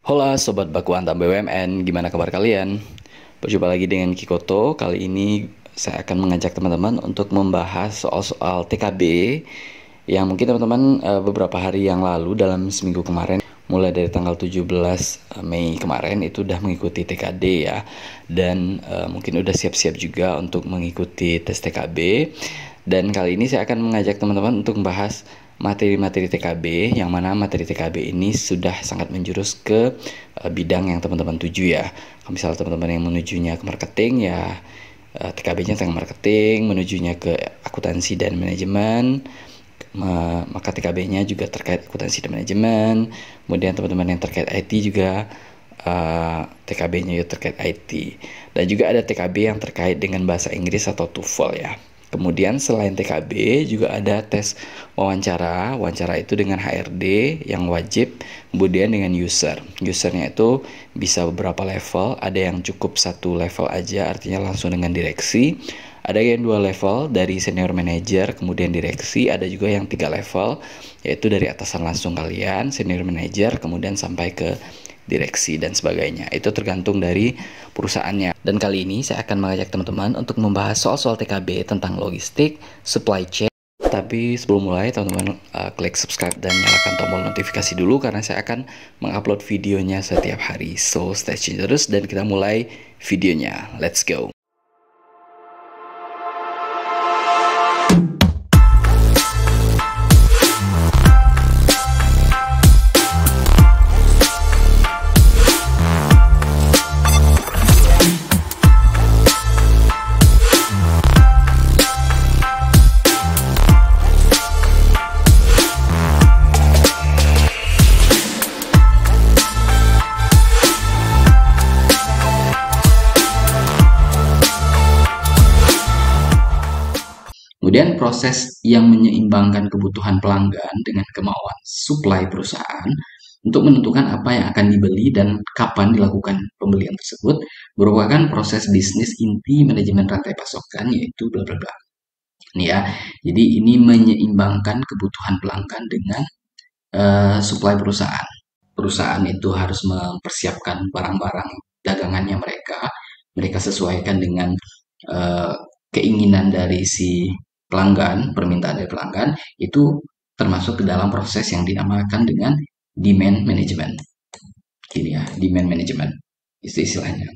Hola Sobat Baku Antam BUMN, gimana kabar kalian? Berjumpa lagi dengan Kikoto. Kali ini saya akan mengajak teman-teman untuk membahas soal-soal TKB yang mungkin teman-teman beberapa hari yang lalu dalam seminggu kemarin, mulai dari tanggal 17 Mei kemarin itu udah mengikuti TKD ya. Dan mungkin udah siap-siap juga untuk mengikuti tes TKB. Dan kali ini saya akan mengajak teman-teman untuk membahas materi-materi TKB, yang mana materi TKB ini sudah sangat menjurus ke bidang yang teman-teman tuju ya. Kalau misalnya teman-teman yang menujunya ke marketing ya, TKB-nya tentang marketing, menujunya ke akuntansi dan manajemen, maka TKB-nya juga terkait akuntansi dan manajemen. Kemudian teman-teman yang terkait IT juga TKB-nya juga terkait IT. Dan juga ada TKB yang terkait dengan bahasa Inggris atau TOEFL ya. Kemudian selain TKB juga ada tes wawancara. Wawancara itu dengan HRD yang wajib, kemudian dengan user. Usernya itu bisa beberapa level, ada yang cukup satu level aja, artinya langsung dengan direksi. Ada yang 2 level dari senior manager, kemudian direksi. Ada juga yang 3 level, yaitu dari atasan langsung kalian, senior manager, kemudian sampai ke direksi dan sebagainya. Itu tergantung dari perusahaannya. Dan kali ini saya akan mengajak teman-teman untuk membahas soal-soal TKB tentang logistik, supply chain. Tapi sebelum mulai, teman-teman klik subscribe dan nyalakan tombol notifikasi dulu karena saya akan mengupload videonya setiap hari. So stay tune terus dan kita mulai videonya. Let's go. Kemudian proses yang menyeimbangkan kebutuhan pelanggan dengan kemauan supply perusahaan untuk menentukan apa yang akan dibeli dan kapan dilakukan pembelian tersebut merupakan proses bisnis inti manajemen rantai pasokan, yaitu bla bla bla. Ini ya. Jadi ini menyeimbangkan kebutuhan pelanggan dengan supply perusahaan. Perusahaan itu harus mempersiapkan barang-barang dagangannya mereka sesuaikan dengan keinginan dari si pelanggan, permintaan dari pelanggan, itu termasuk ke dalam proses yang dinamakan dengan demand management. Ini ya, demand management itu istilahnya.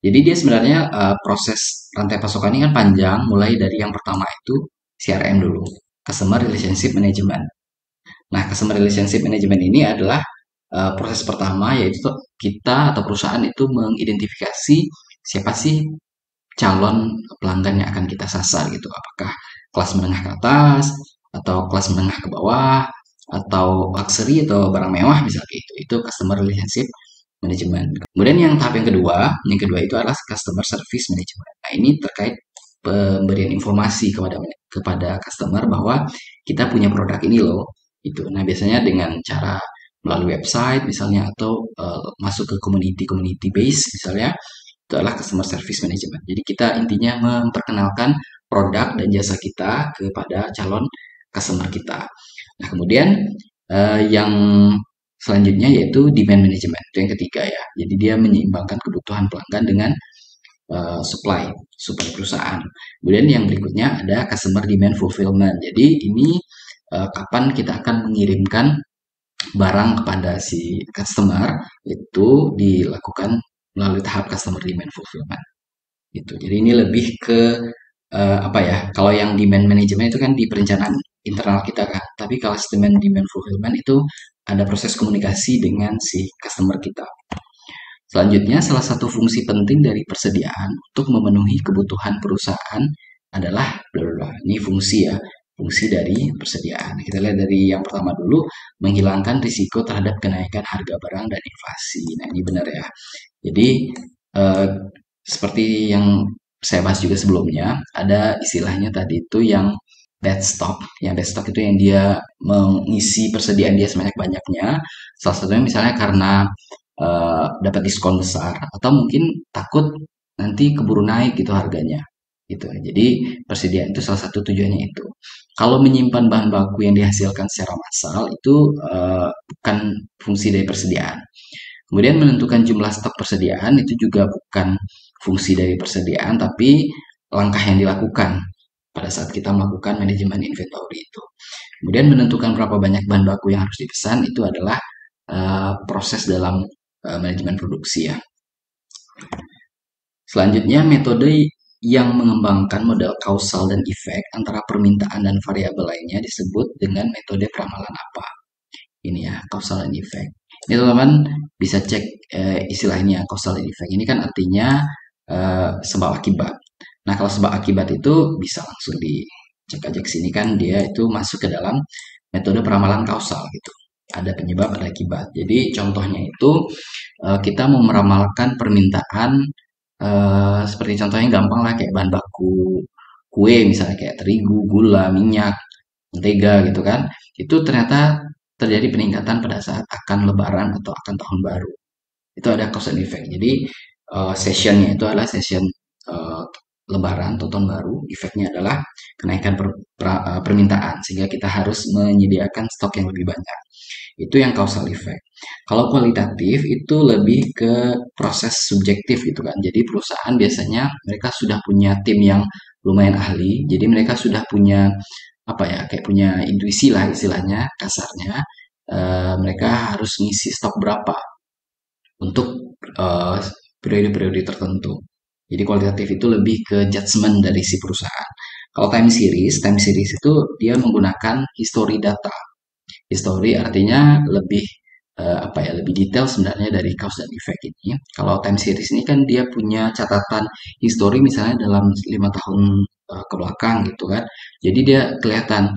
Jadi dia sebenarnya proses rantai pasokan ini kan panjang, mulai dari yang pertama itu CRM dulu, Customer Relationship Management. Nah, Customer Relationship Management ini adalah proses pertama, yaitu kita atau perusahaan itu mengidentifikasi siapa sih calon pelanggan yang akan kita sasar gitu. Apakah kelas menengah ke atas, atau kelas menengah ke bawah, atau luxury atau barang mewah misalnya gitu. Itu Customer Relationship Management. Kemudian yang tahap yang kedua itu adalah Customer Service Management. Nah, ini terkait pemberian informasi kepada customer bahwa kita punya produk ini loh. Itu. Nah, biasanya dengan cara melalui website misalnya, atau masuk ke community base misalnya, itu adalah customer service management. Jadi kita intinya memperkenalkan produk dan jasa kita kepada calon customer kita. Nah, kemudian yang selanjutnya yaitu demand management. Itu yang ketiga ya. Jadi dia menyeimbangkan kebutuhan pelanggan dengan supply perusahaan. Kemudian yang berikutnya ada customer demand fulfillment. Jadi ini kapan kita akan mengirimkan barang kepada si customer, itu dilakukan melalui tahap customer demand fulfillment. Gitu. Jadi ini lebih ke apa ya? Kalau yang demand management itu kan di perencanaan internal kita kan. Tapi kalau demand fulfillment itu ada proses komunikasi dengan si customer kita. Selanjutnya, salah satu fungsi penting dari persediaan untuk memenuhi kebutuhan perusahaan adalah ini fungsi ya, fungsi dari persediaan. Kita lihat dari yang pertama dulu, menghilangkan risiko terhadap kenaikan harga barang dan inflasi. Nah, ini benar ya. Jadi seperti yang saya bahas juga sebelumnya, ada istilahnya tadi itu yang dead stock. Yang dead stock itu yang dia mengisi persediaan dia sebanyak-banyaknya. Salah satunya misalnya karena dapat diskon besar, atau mungkin takut nanti keburu naik gitu harganya gitu. Jadi persediaan itu salah satu tujuannya itu. Kalau menyimpan bahan baku yang dihasilkan secara massal itu bukan fungsi dari persediaan. Kemudian menentukan jumlah stok persediaan itu juga bukan fungsi dari persediaan, tapi langkah yang dilakukan pada saat kita melakukan manajemen inventory itu. Kemudian menentukan berapa banyak bahan baku yang harus dipesan itu adalah proses dalam manajemen produksi ya. Selanjutnya, metode yang mengembangkan model kausal dan efek antara permintaan dan variabel lainnya disebut dengan metode peramalan apa? Ini ya, causal and effect. Ini teman-teman bisa cek istilahnya causal and effect. Ini kan artinya sebab akibat. Nah, kalau sebab akibat itu bisa langsung dicek aja ke sini kan dia itu masuk ke dalam metode peramalan kausal gitu. Ada penyebab, ada akibat. Jadi contohnya itu kita mau meramalkan permintaan seperti contohnya gampang lah kayak bahan baku kue misalnya kayak terigu, gula, minyak, mentega gitu kan. Itu ternyata terjadi peningkatan pada saat akan lebaran atau akan tahun baru. Itu ada cause and effect. Jadi sessionnya itu adalah session uh, lebaran atau tahun baru. Efeknya adalah kenaikan permintaan sehingga kita harus menyediakan stok yang lebih banyak. Itu yang causal effect. Kalau kualitatif itu lebih ke proses subjektif gitu kan. Jadi perusahaan biasanya mereka sudah punya tim yang lumayan ahli. Jadi mereka sudah punya apa ya kayak punya intuisi lah istilahnya kasarnya. Mereka harus ngisi stok berapa untuk periode-periode tertentu. Jadi kualitatif itu lebih ke judgement dari si perusahaan. Kalau time series itu dia menggunakan history data. History artinya lebih apa ya lebih detail sebenarnya dari cause dan effect ini. Kalau time series ini kan dia punya catatan history misalnya dalam 5 tahun ke belakang gitu kan. Jadi dia kelihatan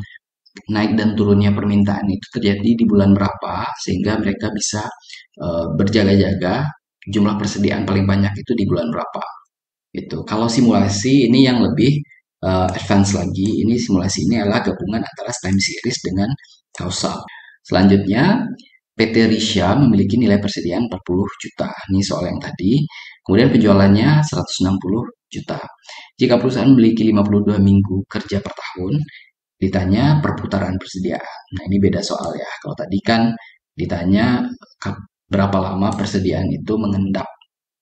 naik dan turunnya permintaan itu terjadi di bulan berapa sehingga mereka bisa berjaga-jaga jumlah persediaan paling banyak itu di bulan berapa. Itu. Kalau simulasi ini yang lebih advance lagi. Ini simulasi ini adalah gabungan antara time series dengan causal. Selanjutnya, PT Risha memiliki nilai persediaan 40 juta. Ini soal yang tadi. Kemudian penjualannya 160 juta. Jika perusahaan memiliki 52 minggu kerja per tahun, ditanya perputaran persediaan. Nah, ini beda soal ya. Kalau tadi kan ditanya berapa lama persediaan itu mengendap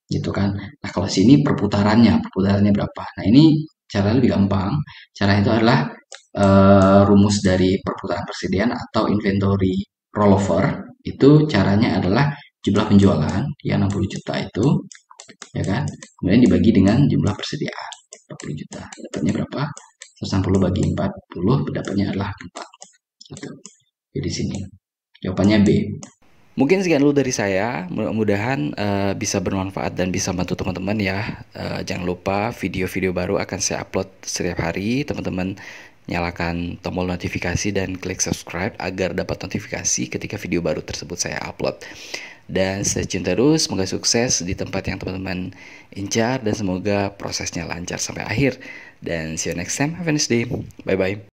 gitu kan. Nah, kalau sini perputarannya berapa. Nah, ini cara lebih gampang. Cara itu adalah rumus dari perputaran persediaan atau inventory rollover. Itu caranya adalah jumlah penjualan, ya 60 juta itu, ya kan. Kemudian dibagi dengan jumlah persediaan, 40 juta. Dapatnya berapa? 160 bagi 40, dapatnya adalah 4. Gitu. Jadi sini. Jawabannya B. Mungkin sekian dulu dari saya, mudah-mudahan bisa bermanfaat dan bisa bantu teman-teman ya. Jangan lupa video-video baru akan saya upload setiap hari. Teman-teman nyalakan tombol notifikasi dan klik subscribe agar dapat notifikasi ketika video baru tersebut saya upload. Dan stay tune terus, semoga sukses di tempat yang teman-teman incar dan semoga prosesnya lancar sampai akhir. Dan see you next time, have a nice day, bye-bye.